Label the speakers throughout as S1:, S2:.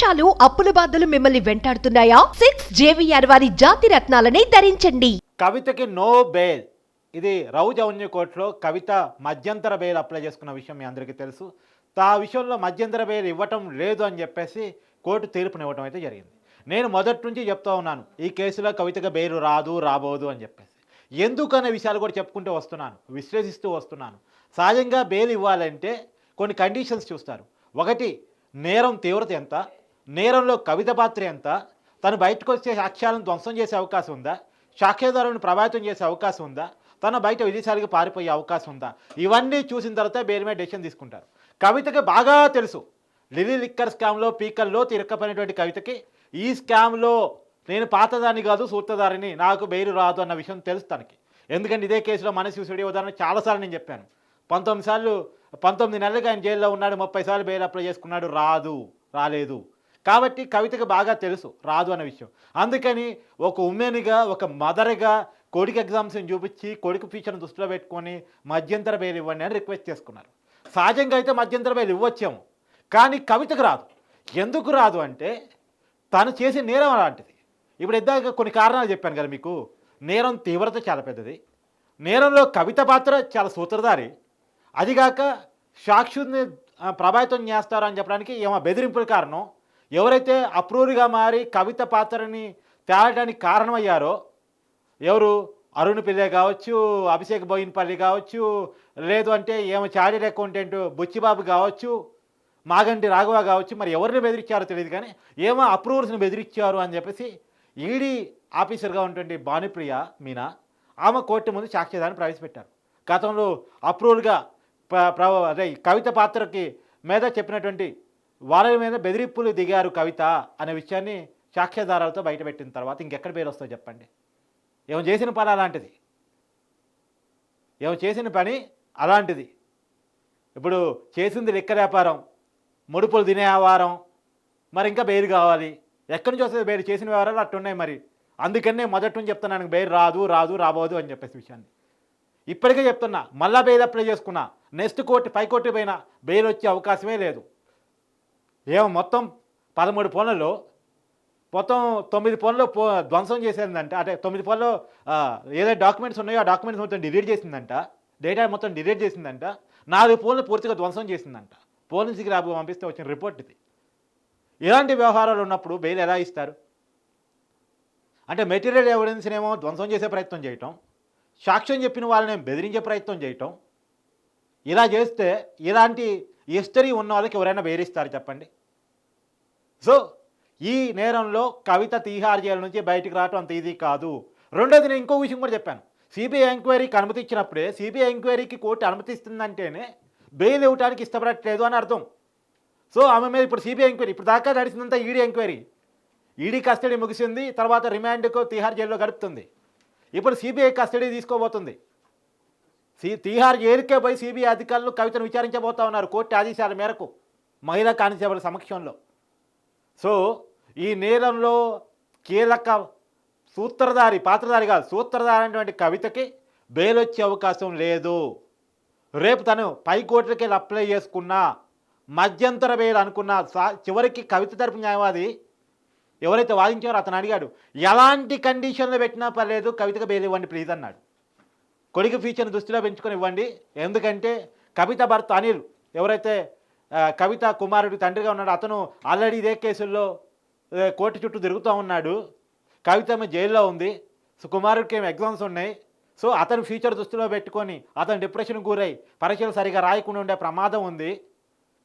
S1: మోసాలు అప్పుల బాధలు మిమ్మల్ని వెంటాడుతున్నాయా? 6 JVR వారి జాతి రత్నాలని ధరించండి.
S2: కవితకి నో బెయిల్. ఇది రౌజవన్య కోర్టులో కవిత మధ్యంతర బెయిల్ అప్లై చేసుకున్న విషయం మీ అందరికీ తెలుసు. ఆ విషయంలో మధ్యంతర బెయిల్ ఇవ్వటం లేదు అని చెప్పేసి కోర్టు తీర్పునివ్వటం అయితే జరిగింది. నేను మొదటి నుంచి చెప్తా ఉన్నాను, ఈ కేసులో కవితగా బెయిల్ రాబోదు అని చెప్పేసి. ఎందుకనే విషయాలు కూడా చెప్పుకుంటూ వస్తున్నాను, విశ్లేషిస్తూ వస్తున్నాను. సహజంగా బెయిల్ ఇవ్వాలంటే కొన్ని కండిషన్స్ చూస్తారు. ఒకటి, నేరం తీవ్రత ఎంత, నేరంలో కవిత పాత్ర ఎంత, తను బయటకు వచ్చే సాక్ష్యాలను ధ్వంసం చేసే అవకాశం ఉందా, సాక్ష్యదారులను ప్రభావితం చేసే అవకాశం ఉందా, తన బయట విదేశాలకు పారిపోయే అవకాశం ఉందా, ఇవన్నీ చూసిన తర్వాత బెయిల్ మీద డెసిషన్ తీసుకుంటారు. కవితకి బాగా తెలుసు, లిల్లీ లిక్కర్ స్కామ్లో పీకల్లో తిరక్కపోయినటువంటి కవితకి ఈ స్కామ్లో నేను పాతదాన్ని కాదు సూత్రధారిని, నాకు బెయిల్ రాదు అన్న విషయం తెలుసు తనకి. ఎందుకంటే ఇదే కేసులో మనసు సుడి ఉదాహరణ చాలాసార్లు నేను చెప్పాను. 19 నెలలుగా ఆయన జైల్లో ఉన్నాడు, 30 సార్లు బెయిల్ అప్లై చేసుకున్నాడు, రాలేదు. కాబట్టి కవితకు బాగా తెలుసు రాదు అన్న విషయం. అందుకని ఒక ఉమెన్గా, ఒక మదర్గా కొడుకు ఎగ్జామ్స్ని చూపించి కొడుకు ఫ్యూచర్ని దృష్టిలో పెట్టుకొని మధ్యంతర బెయిల్ ఇవ్వండి అని రిక్వెస్ట్ చేసుకున్నారు. సహజంగా అయితే మధ్యంతర బెయిల్ ఇవ్వచ్చాము, కానీ కవితకు రాదు. ఎందుకు రాదు అంటే తను చేసే నేరం అలాంటిది. ఇప్పుడు ఇందాక కొన్ని కారణాలు చెప్పాను కదా మీకు. నేరం తీవ్రత చాలా పెద్దది, నేరంలో కవిత పాత్ర చాలా సూత్రధారి, అదిగాక సాక్షుల్ని ప్రభావితం చేస్తారు అని చెప్పడానికి ఏమో బెదిరింపుల కారణం. ఎవరైతే అప్రూవ్గా మారి కవిత పాత్రని తేలడానికి కారణమయ్యారో, ఎవరు అరుణ్ పిల్లే కావచ్చు, అభిషేక్ బోయిన్పల్లి కావచ్చు, లేదు అంటే ఏమో చార్టెడ్ అకౌంటెంట్ బుచ్చిబాబు కావచ్చు, మాగంటి రాఘవ కావచ్చు, మరి ఎవరిని బెదిరించారో తెలియదు, కానీ ఏమో అప్రూవర్స్ని బెదిరించారు అని చెప్పేసి ఈడీ ఆఫీసర్గా ఉన్నటువంటి భానుప్రియ మీనా ఆమె కోర్టు ముందు సాక్ష్యాధారాన్ని ప్రవేశపెట్టారు. గతంలో అప్రూవల్గా అదే కవిత పాత్రకి మీద చెప్పినటువంటి వాళ్ళ మీద బెదిరింపులు దిగారు కవిత అనే విషయాన్ని సాక్ష్యాధారాలతో బయటపెట్టిన తర్వాత ఇంకెక్కడ పేరు వస్తుందో చెప్పండి. ఏమో చేసిన పని అలాంటిది, ఇప్పుడు చేసింది లెక్క వ్యాపారం, ముడుపులు తినే వ్యవహారం, మరి ఇంకా బెయిల్ కావాలి. ఎక్కడి నుంచి వస్తుంది బెయిల్? చేసిన వ్యవహారాలు అట్టున్నాయి. మరి అందుకనే మొదటి నుంచి చెప్తున్నాను బెయిల్ రాబోదు అని చెప్పేసి విషయాన్ని. ఇప్పటికే చెప్తున్నా, మళ్ళా బెయిల్ అప్లై చేసుకున్నా, నెక్స్ట్ పైకోర్టు పైన బెయిల్ వచ్చే అవకాశమే లేదు. ఏమో మొత్తం 13 ఫోన్లలో మొత్తం 9 ఫోన్లో ధ్వంసం చేసేదంట. అంటే 9 ఫోన్లో ఏదైతే డాక్యుమెంట్స్ ఉన్నాయో ఆ డాక్యుమెంట్స్ మొత్తం డిలీట్ చేసిందంట, డేటా మొత్తం డిలీట్ చేసిందంట, 4 ఫోన్లు పూర్తిగా ధ్వంసం చేసిందంట. పోలీసుకి పంపిస్తే వచ్చిన రిపోర్ట్ ఇది. ఇలాంటి వ్యవహారాలు ఉన్నప్పుడు బెయిల్ ఎలా ఇస్తారు? అంటే మెటీరియల్ ఎవిడెన్స్నేమో ధ్వంసం చేసే ప్రయత్నం చేయటం, సాక్ష్యం చెప్పిన వాళ్ళని బెదిరించే ప్రయత్నం చేయటం, ఇలా చేస్తే ఇలాంటి హిస్టరీ ఉన్న వాళ్ళకి ఎవరైనా బెయిలిస్తారు చెప్పండి? సో ఈ నేరంలో కవిత తీహార్ జైలు నుంచి బయటికి రావటం అంత ఈజీ కాదు. రెండోది, నేను ఇంకో విషయం కూడా చెప్పాను, సిబిఐ ఎంక్వైరీకి అనుమతి ఇచ్చినప్పుడే, సిబిఐ ఎంక్వైరీకి కోర్టు అనుమతిస్తుందంటేనే బెయిల్ ఇవ్వడానికి ఇష్టపడట్లేదు అని అర్థం. సో ఆమె మీద ఇప్పుడు సిబిఐ ఎంక్వైరీ, ఇప్పుడు దాకా నడిచిందంతా ఈడీ ఎంక్వైరీ. ఈడీ కస్టడీ ముగిసింది, తర్వాత రిమాండ్కు తీహార్ జైల్లో గడుపుతుంది. ఇప్పుడు సిబిఐ కస్టడీ తీసుకోబోతుంది. తీహార్ జైలుకే పోయి సిబిఐ అధికారులు కవితను విచారించబోతా ఉన్నారు కోర్టు ఆదేశాల మేరకు, మహిళా కానిస్టేబుల్ సమక్షంలో. సో ఈ నేరంలో కీలక పాత్రధారి అనేటువంటి కవితకి బెయిల్ వచ్చే అవకాశం లేదు. రేపు తను పైకోర్టులకి వెళ్ళి అప్లై చేసుకున్నా, మధ్యంతర బెయిల్ అనుకున్నా, చివరికి కవిత తరపు న్యాయవాది ఎవరైతే వాదించారో అతను అడిగాడు, ఎలాంటి కండిషన్లు పెట్టినా పర్లేదు కవితకు బెయిల్ ఇవ్వండి ప్లీజ్ అన్నాడు. కొడుకు ఫ్యూచర్ని దృష్టిలో పెంచుకొని ఇవ్వండి, ఎందుకంటే కవిత భర్త అనిల్ ఎవరైతే కవిత కుమారుడు తండ్రిగా ఉన్నాడు, అతను ఆల్రెడీ ఇదే కేసుల్లో కోర్టు చుట్టూ తిరుగుతూ ఉన్నాడు. కవిత జైల్లో ఉంది, సో కుమారుడికి ఏమి ఎగ్జామ్స్ ఉన్నాయి. సో అతను ఫ్యూచర్ దృష్టిలో పెట్టుకొని అతను డిప్రెషన్కి గురై పరీక్షలు సరిగా రాయకుండా ఉండే ప్రమాదం ఉంది,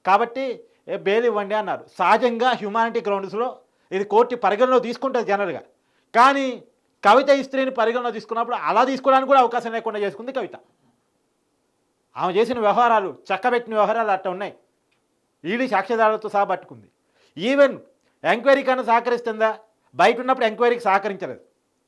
S2: కాబట్టి బెయిల్ ఇవ్వండి అన్నారు. సహజంగా హ్యూమానిటీ గ్రౌండ్స్లో ఇది కోర్టు పరిగణలో తీసుకుంటుంది జనరల్గా, కానీ కవిత ఈ స్త్రీని పరిగణలో తీసుకున్నప్పుడు అలా తీసుకోవడానికి కూడా అవకాశం లేకుండా చేసుకుంది కవిత. ఆమె చేసిన వ్యవహారాలు, చక్కబెట్టిన వ్యవహారాలు అట్లా ఉన్నాయి. ఈడీ సాక్ష్యాధారాలతో సహా పట్టుకుంది. ఈవెన్ ఎంక్వైరీ కన్నా సహకరిస్తుందా? బయట ఉన్నప్పుడు ఎంక్వైరీకి సహకరించలేదు,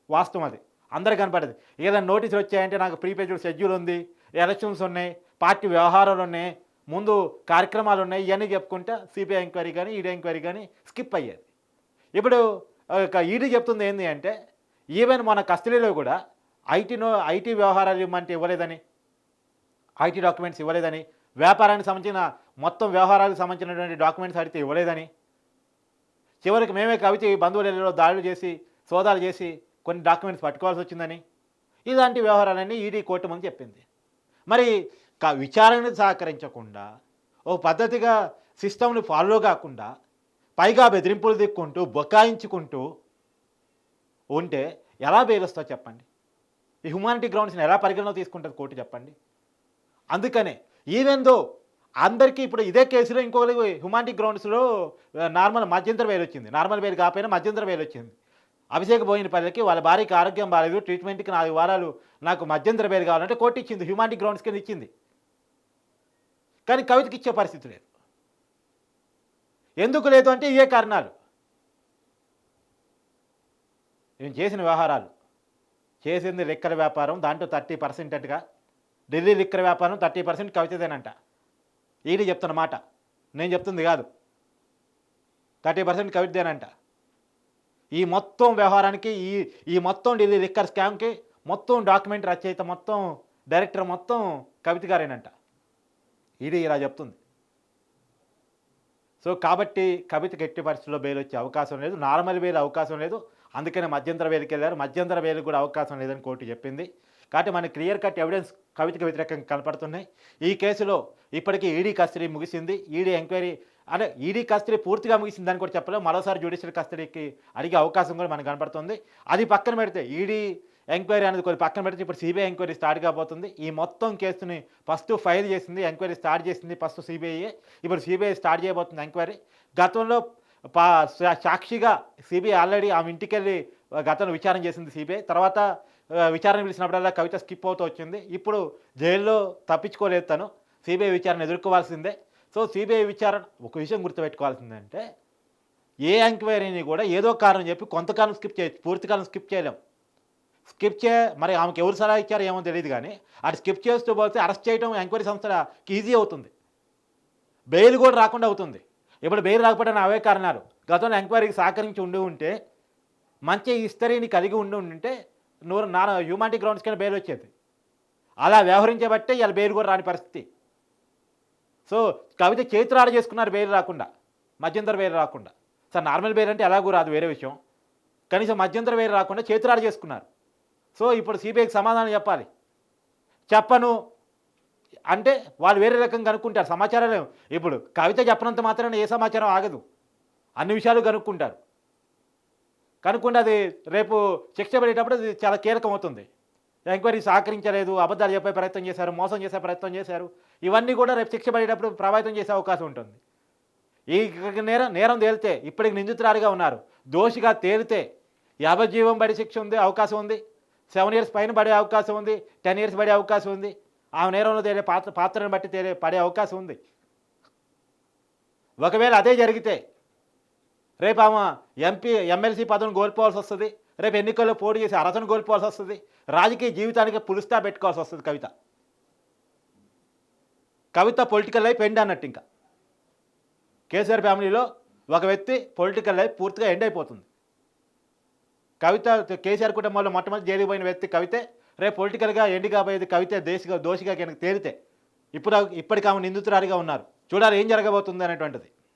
S2: వాస్తవం అది అందరికీ కనపడేది. ఏదైనా నోటీసులు వచ్చాయంటే నాకు ప్రీపేజ్డ్ షెడ్యూల్ ఉంది, ఎలక్షన్స్ ఉన్నాయి, పార్టీ వ్యవహారాలు ఉన్నాయి, ముందు కార్యక్రమాలు ఉన్నాయి, ఇవన్నీ చెప్పుకుంటే సిబిఐ ఎంక్వైరీ కానీ ఈడీ ఎంక్వైరీ కానీ స్కిప్ అయ్యేది. ఇప్పుడు ఈడీ చెప్తుంది ఏంటి అంటే, ఈవెన్ మన కస్టడీలో కూడా ఐటీ వ్యవహారాలు ఇవ్వమంటే ఇవ్వలేదని, ఐటీ డాక్యుమెంట్స్ ఇవ్వలేదని, వ్యాపారానికి సంబంధించిన మొత్తం వ్యవహారాలకు సంబంధించినటువంటి డాక్యుమెంట్స్ అడిగితే ఇవ్వలేదని, చివరికి మేమే కవిత బంధువుల ఇళ్లలో దాడులు చేసి సోదాలు చేసి కొన్ని డాక్యుమెంట్స్ పట్టుకోవాల్సి వచ్చిందని ఇలాంటి వ్యవహారాలన్నీ ఈడీ కోర్టు ముందు చెప్పింది. మరి విచారణను సహకరించకుండా ఓ పద్ధతిగా సిస్టమ్ని ఫాలో కాకుండా పైగా బెదిరింపులు దిక్కుంటూ బొకాయించుకుంటూ ఉంటే ఎలా బెయిల్ వస్తుందో చెప్పండి? ఈ హ్యుమానిటీ గ్రౌండ్స్ని ఎలా పరిగణలో తీసుకుంటుంది కోర్టు చెప్పండి? అందుకనే ఈవెన్ దో అందరికీ ఇప్పుడు ఇదే కేసులో ఇంకొకరి హ్యుమానిటీ గ్రౌండ్స్లో నార్మల్ మధ్యంతర బెయిల్ వచ్చింది. నార్మల్ బెయిల్ కాకపోయినా మధ్యంతర బెయిల్ వచ్చింది. అభిషేక్ బోయినపల్లికి వాళ్ళ భార్యకి ఆరోగ్యం బాగాలేదు, ట్రీట్మెంట్కి 4 వారాలు నాకు మధ్యంతర బెయిల్ కావాలంటే కోర్టు ఇచ్చింది, హ్యుమానిటీ గ్రౌండ్స్ కింద ఇచ్చింది. కానీ కవితకి ఇచ్చే పరిస్థితి లేదు. ఎందుకు లేదు అంటే ఇవే కారణాలు. నేను చేసిన వ్యవహారాలు, చేసింది లిక్కర్ వ్యాపారం, దాంట్లో 30% ఢిల్లీ లిక్కర్ వ్యాపారం 30% కవితదేనంట. ఈడీ చెప్తున్న మాట, నేను చెప్తుంది కాదు. 30% కవితదేనంట. ఈ మొత్తం వ్యవహారానికి ఈ మొత్తం ఢిల్లీ లిక్కర్ స్కామ్కి మొత్తం డాక్యుమెంట్ రచయిత మొత్తం డైరెక్టర్ మొత్తం కవిత గారేనంట. ఈడీ ఇలా చెప్తుంది. సో కాబట్టి కవితకి ఎట్టి పరిస్థితుల్లో బెయిల్ వచ్చే అవకాశం లేదు, నార్మల్ బెయిల్ అవకాశం లేదు. అందుకనే మధ్యంతర బెయిల్కి వెళ్ళారు. మధ్యంతర బెయిల్ కూడా అవకాశం లేదని కోర్టు చెప్పింది. కాబట్టి మనకి క్లియర్ కట్ ఎవిడెన్స్ కవితకి వ్యతిరేకంగా కనపడుతున్నాయి. ఈ కేసులో ఇప్పటికీ ఈడీ కస్టడీ ముగిసింది. ఈడీ ఎంక్వైరీ అంటే ఈడీ కస్టడీ పూర్తిగా ముగిసిందని కూడా చెప్పలేము. మరోసారి జ్యుడిషియల్ కస్టడీకి అడిగే అవకాశం కూడా మనకు కనపడుతుంది. అది పక్కన పెడితే ఈడీ ఎంక్వైరీ అనేది కొన్ని పక్కన పెడితే ఇప్పుడు సిబిఐ ఎంక్వైరీ స్టార్ట్ కాబోతుంది. ఈ మొత్తం కేసుని ఫస్ట్ ఫైల్ చేసింది, ఎంక్వైరీ స్టార్ట్ చేసింది ఫస్ట్ సిబిఐ. ఇప్పుడు సిబిఐ స్టార్ట్ చేయబోతుంది ఎంక్వైరీ. గతంలో సాక్షిగా సిబిఐ ఆల్రెడీ ఆమె ఇంటికి వెళ్ళి గతంలో విచారణ చేసింది సిబిఐ. తర్వాత విచారణ పిలిచినప్పుడల్లా కవిత స్కిప్ అవుతూ వచ్చింది. ఇప్పుడు జైల్లో తప్పించుకోలేదు, తను సిబిఐ విచారణ ఎదుర్కోవాల్సిందే. సో సిబిఐ విచారణ ఒక విషయం గుర్తుపెట్టుకోవాల్సిందంటే ఏ ఎంక్వైరీని కూడా ఏదో కారణం చెప్పి కొంతకాలం స్కిప్ చేయొచ్చు, పూర్తికాలం స్కిప్ చేయలేం. మరి ఆమెకు ఎవరు సలహా ఇచ్చారో ఏమో తెలియదు, కానీ అటు స్కిప్ చేస్తూ పోతే అరెస్ట్ చేయడం ఎంక్వైరీ సంస్థకి ఈజీ అవుతుంది, బెయిల్ కూడా రాకుండా అవుతుంది. ఇప్పుడు బెయిల్ రాకపోవడానికి అవే కారణాలు. గతంలో ఎంక్వైరీకి సహకరించి ఉంటే మంచి హిస్టరీని కలిగి ఉంటే హ్యూమానిటీ గ్రౌండ్స్ కింద బెయిల్ వచ్చేది. అలా వ్యవహరించబట్టే ఇలా బెయిల్ కూడా రాని పరిస్థితి. సో కవిత చేతురాడ చేసుకున్నారు బెయిల్ రాకుండా, మధ్యంతర బెయిల్ రాకుండా. సార్ నార్మల్ బెయిల్ అంటే ఎలాగూ రాదు, వేరే విషయం. కనీసం మధ్యంతర బెయిల్ రాకుండా చేతురాడ చేసుకున్నారు. సో ఇప్పుడు సిబిఐకి సమాధానం చెప్పాలి. చెప్పను అంటే వాళ్ళు వేరే రకంగా కనుక్కుంటారు సమాచారాలు. ఇప్పుడు కవిత చెప్పనంత మాత్రాన ఏ సమాచారం ఆగదు, అన్ని విషయాలు కనుక్కుంటారు. కనుక్కుంటే అది రేపు శిక్ష పడేటప్పుడు అది చాలా కీలకం అవుతుంది. ఎంక్వైరీ సహకరించలేదు, అబద్ధాలు చెప్పే ప్రయత్నం చేశారు, మోసం చేసే ప్రయత్నం చేశారు, ఇవన్నీ కూడా రేపు శిక్ష పడేటప్పుడు ప్రభావితం చేసే అవకాశం ఉంటుంది. ఈ నేరం తేలితే ఇప్పటికి నిందితురాలిగా ఉన్నారు, దోషిగా తేలితే యావజ్జీవం పడే శిక్ష ఉంది, అవకాశం ఉంది. 7 years పైన పడే అవకాశం ఉంది, 10 years పడే అవకాశం ఉంది. ఆమె నేరంలో తేలే పాత్రను బట్టి పడే అవకాశం ఉంది. ఒకవేళ అదే జరిగితే రేపు ఆమె ఎమ్మెల్సీ పదవిని కోల్పోవాల్సి వస్తుంది, రేపు ఎన్నికల్లో పోటీ చేసి అర్హతను కోల్పోవాల్సి వస్తుంది, రాజకీయ జీవితానికి పులుస్తా పెట్టుకోవాల్సి వస్తుంది. కవిత పొలిటికల్ లైఫ్ ఎండ్ అన్నట్టు. ఇంకా కేసీఆర్ ఫ్యామిలీలో ఒక వ్యక్తి పొలిటికల్ లైఫ్ పూర్తిగా ఎండ్ అయిపోతుంది. కవిత కేసీఆర్ కుటుంబంలో మొట్టమొదటి జైలుకు పోయిన వ్యక్తి కవితే. రేపు పొలిటికల్గా ఎండ్ కాబోయేది కవితే, దోషిగా కనుక తేలితే. ఇప్పటికి ఆమె నిందితురాలిగా ఉన్నారు. చూడాలి ఏం జరగబోతుంది అనేటువంటిది.